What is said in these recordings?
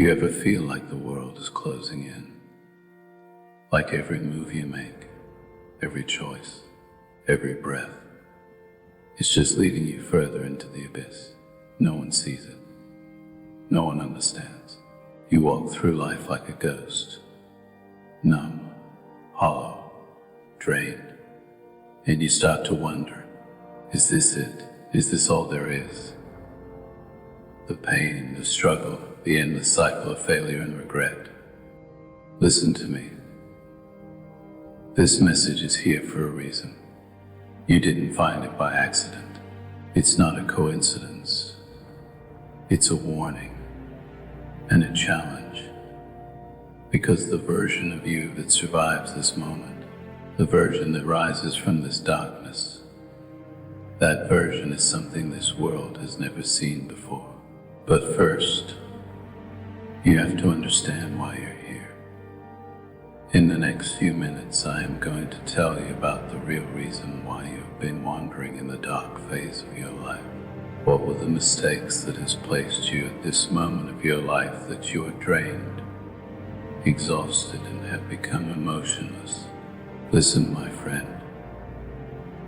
Do you ever feel like the world is closing in? Like every move you make, every choice, every breath, it's just leading you further into the abyss. No one sees it. No one understands. You walk through life like a ghost, numb, hollow, drained, and you start to wonder, is this it? Is this all there is? The pain, the struggle, the endless cycle of failure and regret. Listen to me. This message is here for a reason. You didn't find it by accident. It's not a coincidence. It's a warning and a challenge. Because the version of you that survives this moment, the version that rises from this darkness, that version is something this world has never seen before. But first, you have to understand why you're here. In the next few minutes, I am going to tell you about the real reason why you've been wandering in the dark phase of your life. What were the mistakes that has placed you at this moment of your life that you are drained, exhausted, and have become emotionless? Listen, my friend.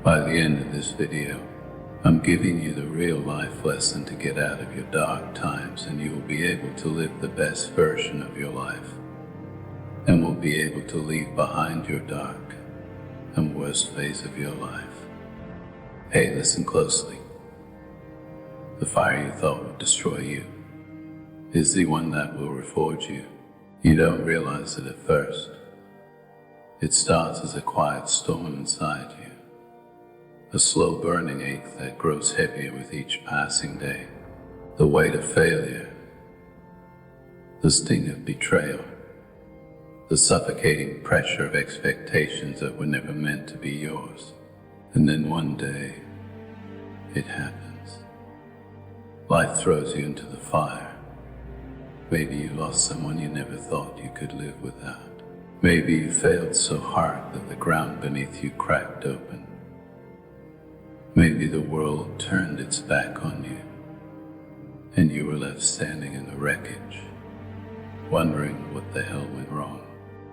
By the end of this video, I'm giving you the real life lesson to get out of your dark times, and you will be able to live the best version of your life, and will be able to leave behind your dark and worst phase of your life. Hey, listen closely. The fire you thought would destroy you is the one that will reforge you. You don't realize it at first. It starts as a quiet storm inside you, a slow burning ache that grows heavier with each passing day. The weight of failure, the sting of betrayal, the suffocating pressure of expectations that were never meant to be yours. And then one day, it happens. Life throws you into the fire. Maybe you lost someone you never thought you could live without. Maybe you failed so hard that the ground beneath you cracked open. Maybe the world turned its back on you, and you were left standing in the wreckage, wondering what the hell went wrong.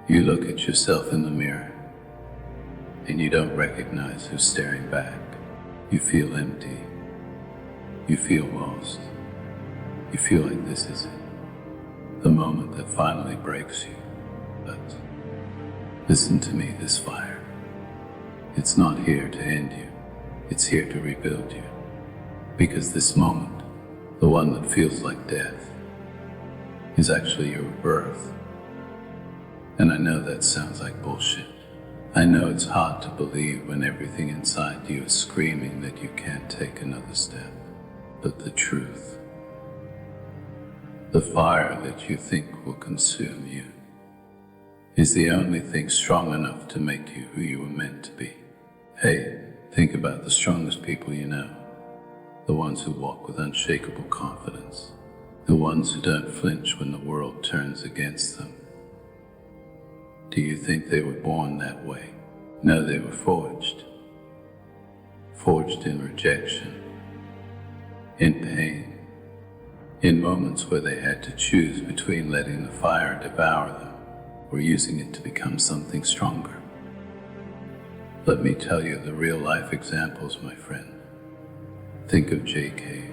You look at yourself in the mirror, and you don't recognize who's staring back. You feel empty. You feel lost. You feel like this is it, the moment that finally breaks you. But listen to me, this fire, it's not here to end you. It's here to rebuild you. Because this moment, the one that feels like death, is actually your rebirth. And I know that sounds like bullshit. I know it's hard to believe when everything inside you is screaming that you can't take another step. But the truth, the fire that you think will consume you, is the only thing strong enough to make you who you were meant to be. Hey, think about the strongest people you know, the ones who walk with unshakable confidence, the ones who don't flinch when the world turns against them. Do you think they were born that way? No, they were forged. Forged in rejection, in pain, in moments where they had to choose between letting the fire devour them or using it to become something stronger. Let me tell you the real-life examples, my friend. Think of J.K.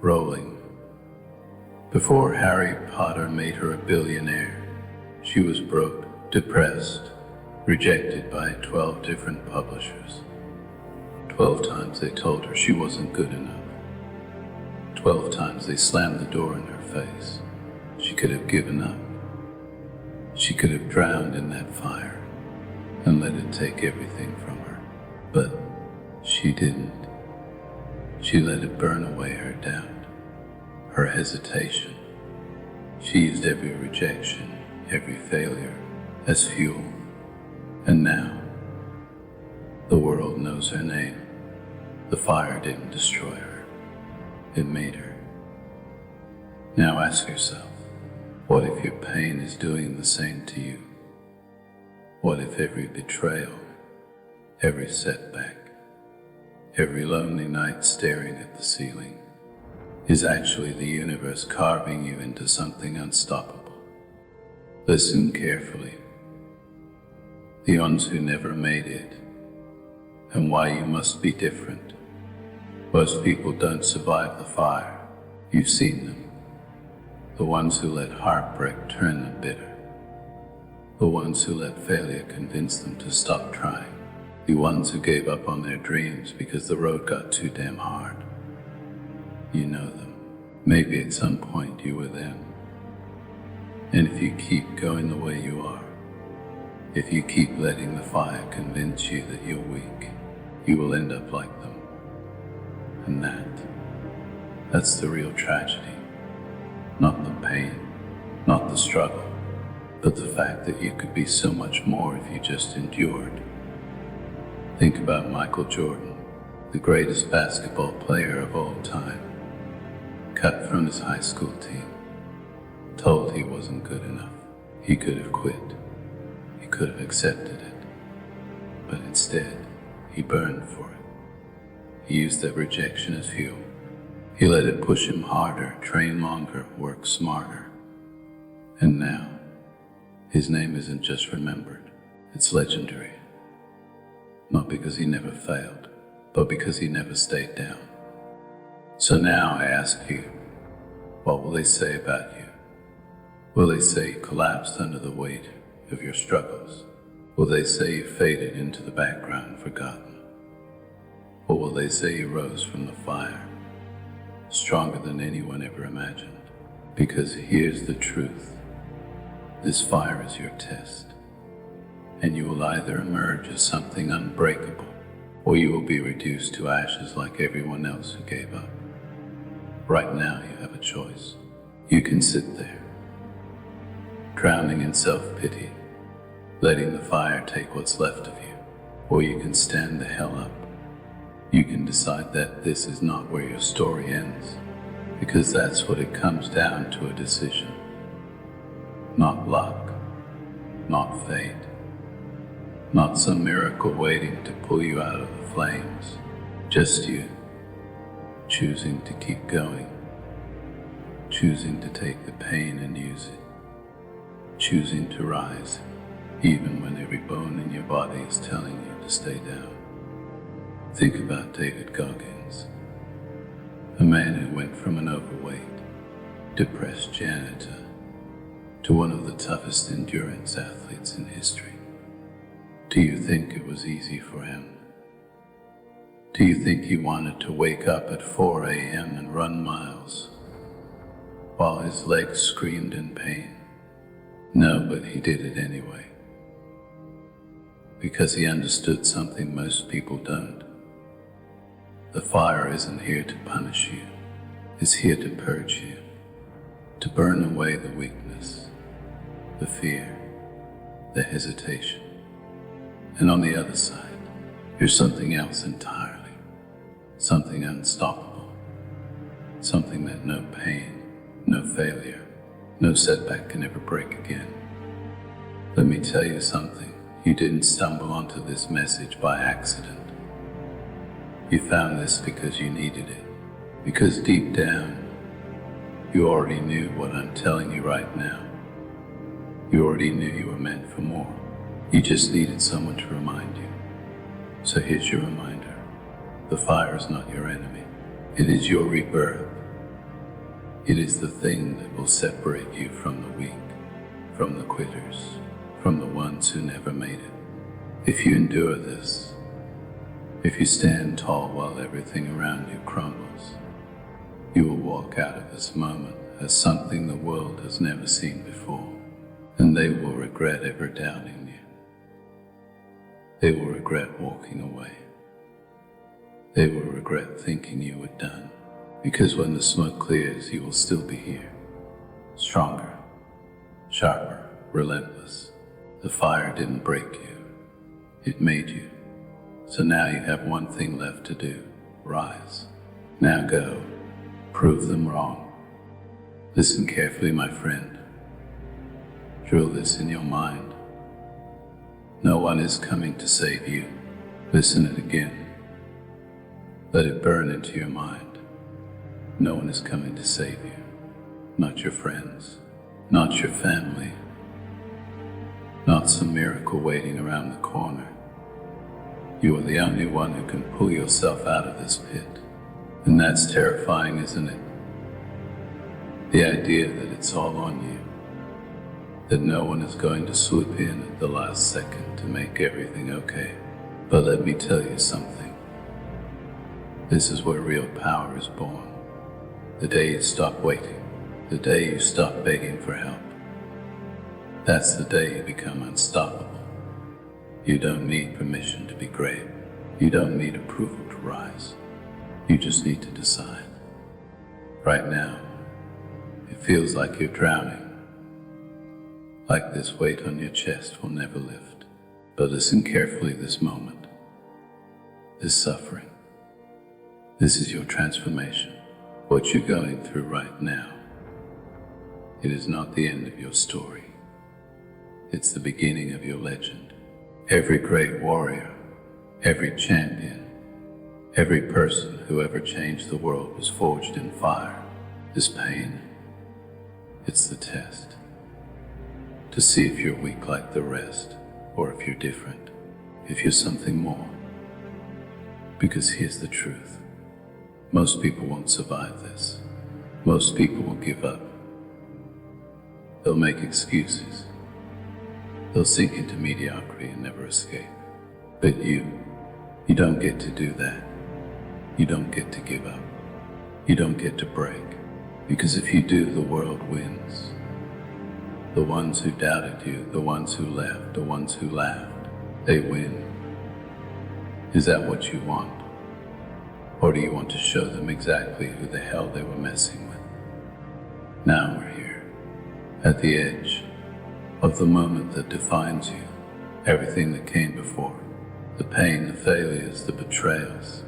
Rowling. Before Harry Potter made her a billionaire, she was broke, depressed, rejected by 12 different publishers. 12 times they told her she wasn't good enough. 12 times they slammed the door in her face. She could have given up. She could have drowned in that fire and let it take everything from her. But she didn't. She let it burn away her doubt, her hesitation. She used every rejection, every failure as fuel. And now, the world knows her name. The fire didn't destroy her. It made her. Now ask yourself, what if your pain is doing the same to you? What if every betrayal, every setback, every lonely night staring at the ceiling, is actually the universe carving you into something unstoppable. Listen carefully. The ones who never made it, and why you must be different. Most people don't survive the fire. You've seen them. The ones who let heartbreak turn them bitter. The ones who let failure convince them to stop trying. The ones who gave up on their dreams because the road got too damn hard. You know them. Maybe at some point you were them. And if you keep going the way you are, if you keep letting the fire convince you that you're weak, you will end up like them. And that's the real tragedy. Not the pain, not the struggle, but the fact that you could be so much more if you just endured. Think about Michael Jordan, the greatest basketball player of all time, cut from his high school team, told he wasn't good enough. He could have quit. He could have accepted it. But instead, he burned for it. He used that rejection as fuel. He let it push him harder, train longer, work smarter. And now, his name isn't just remembered, it's legendary. Not because he never failed, but because he never stayed down. So now I ask you, what will they say about you? Will they say you collapsed under the weight of your struggles? Will they say you faded into the background, forgotten? Or will they say you rose from the fire, stronger than anyone ever imagined? Because here's the truth. This fire is your test, and you will either emerge as something unbreakable, or you will be reduced to ashes like everyone else who gave up. Right now you have a choice. You can sit there, drowning in self-pity, letting the fire take what's left of you, or you can stand the hell up. You can decide that this is not where your story ends, because that's what it comes down to, a decision. Not luck, not fate, not some miracle waiting to pull you out of the flames. Just you, choosing to keep going, choosing to take the pain and use it, choosing to rise, even when every bone in your body is telling you to stay down. Think about David Goggins, a man who went from an overweight, depressed janitor to one of the toughest endurance athletes in history. Do you think it was easy for him? Do you think he wanted to wake up at 4 a.m. and run miles while his legs screamed in pain? No, but he did it anyway. Because he understood something most people don't. The fire isn't here to punish you. It's here to purge you, to burn away the weakness, the fear, the hesitation. And on the other side, there's something else entirely, something unstoppable, something that no pain, no failure, no setback can ever break again. Let me tell you something. You didn't stumble onto this message by accident. You found this because you needed it. Because deep down, you already knew what I'm telling you right now. You already knew you were meant for more. You just needed someone to remind you. So here's your reminder. The fire is not your enemy. It is your rebirth. It is the thing that will separate you from the weak, from the quitters, from the ones who never made it. If you endure this, if you stand tall while everything around you crumbles, you will walk out of this moment as something the world has never seen before, and they will regret ever doubting you. They will regret walking away. They will regret thinking you were done, because when the smoke clears, you will still be here, stronger, sharper, relentless. The fire didn't break you, it made you. So now you have one thing left to do, rise. Now go, prove them wrong. Listen carefully, my friend. Drill this in your mind. No one is coming to save you. Listen it again. Let it burn into your mind. no one is coming to save you. Not your friends, not your family, not some miracle waiting around the corner. You are the only one who can pull yourself out of this pit. And that's terrifying, isn't it? The idea that it's all on you, that no one is going to swoop in at the last second to make everything okay. But let me tell you something. This is where real power is born. The day you stop waiting, the day you stop begging for help. That's the day you become unstoppable. You don't need permission to be great. You don't need approval to rise. You just need to decide. Right now, it feels like you're drowning. Like this weight on your chest will never lift. But listen carefully this moment. This suffering. This is your transformation. What you're going through right now. It is not the end of your story. It's the beginning of your legend. Every great warrior, every champion, every person who ever changed the world was forged in fire. This pain, it's the test. To see if you're weak like the rest, or if you're different, if you're something more. Because here's the truth. Most people won't survive this. Most people will give up. They'll make excuses. They'll sink into mediocrity and never escape. But you don't get to do that. You don't get to give up. You don't get to break. Because if you do, the world wins. The ones who doubted you, the ones who left, the ones who laughed, they win. Is that what you want? Or do you want to show them exactly who the hell they were messing with? Now we're here, at the edge of the moment that defines you, everything that came before, the pain, the failures, the betrayals.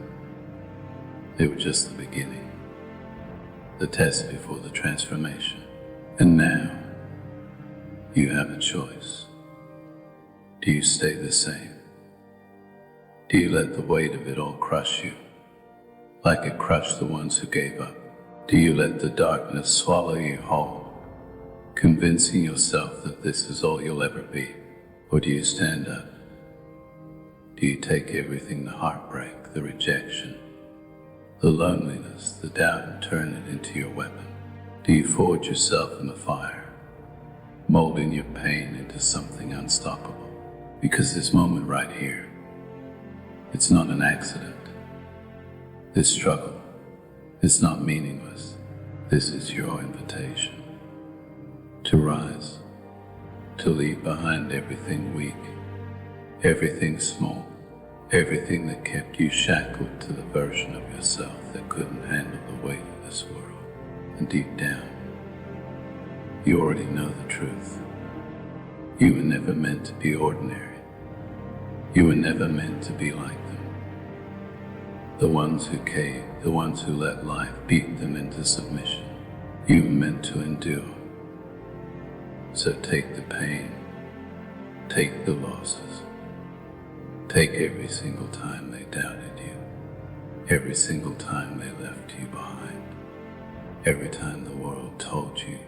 They were just the beginning, the test before the transformation. And now, you have a choice. Do you stay the same? Do you let the weight of it all crush you, like it crushed the ones who gave up? Do you let the darkness swallow you whole, convincing yourself that this is all you'll ever be? Or do you stand up? Do you take everything, the heartbreak, the rejection, the loneliness, the doubt, and turn it into your weapon? Do you forge yourself in the fire, molding your pain into something unstoppable? Because this moment right here, it's not an accident. This struggle, it's not meaningless. This is your invitation to rise, to leave behind everything weak, everything small, everything that kept you shackled to the version of yourself that couldn't handle the weight of this world. And deep down, you already know the truth. You were never meant to be ordinary. You were never meant to be like them. The ones who caved, the ones who let life beat them into submission. You were meant to endure. So take the pain, take the losses, take every single time they doubted you, every single time they left you behind, every time the world told you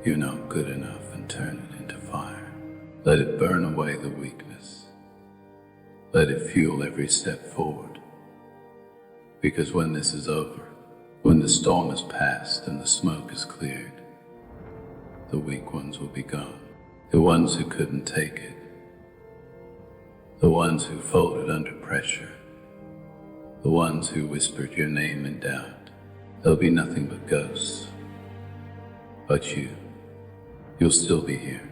you're not good enough, and turn it into fire. Let it burn away the weakness. Let it fuel every step forward. Because when this is over, when the storm is past and the smoke is cleared, the weak ones will be gone. The ones who couldn't take it. The ones who folded under pressure. The ones who whispered your name in doubt. There'll be nothing but ghosts. But you'll still be here,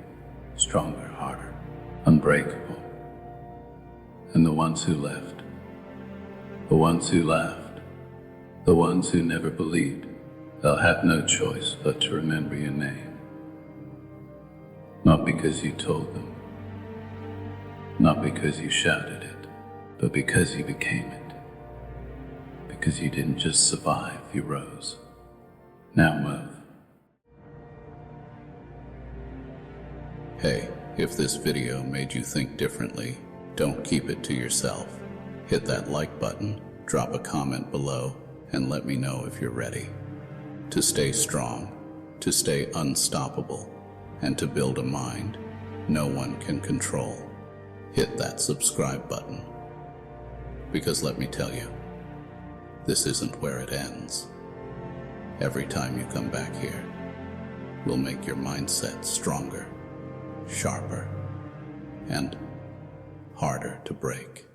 stronger, harder, unbreakable. And the ones who left, the ones who laughed, the ones who never believed, they'll have no choice but to remember your name. Not because you told them, not because you shouted it, but because you became it. Because you didn't just survive, you rose. Now move. Hey, if this video made you think differently, don't keep it to yourself. Hit that like button, drop a comment below, and let me know if you're ready. to stay strong, to stay unstoppable, and to build a mind no one can control. Hit that subscribe button. Because let me tell you, this isn't where it ends. Every time you come back here, we'll make your mindset stronger, sharper, and harder to break.